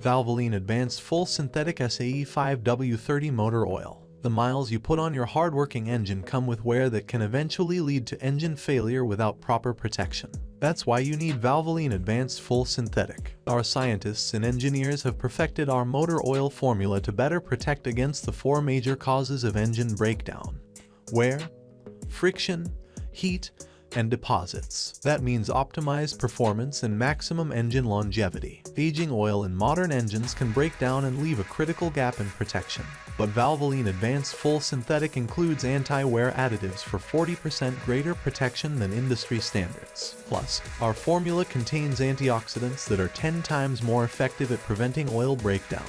Valvoline Advanced Full Synthetic SAE 5W-30 Motor Oil. The miles you put on your hard-working engine come with wear that can eventually lead to engine failure without proper protection. That's why you need Valvoline Advanced Full Synthetic. Our scientists and engineers have perfected our motor oil formula to better protect against the 4 major causes of engine breakdown: wear, friction, heat, and deposits. That means optimized performance and maximum engine longevity. Aging oil in modern engines can break down and leave a critical gap in protection. But Valvoline Advanced Full Synthetic includes anti-wear additives for 40% greater protection than industry standards. Plus, our formula contains antioxidants that are 10 times more effective at preventing oil breakdown.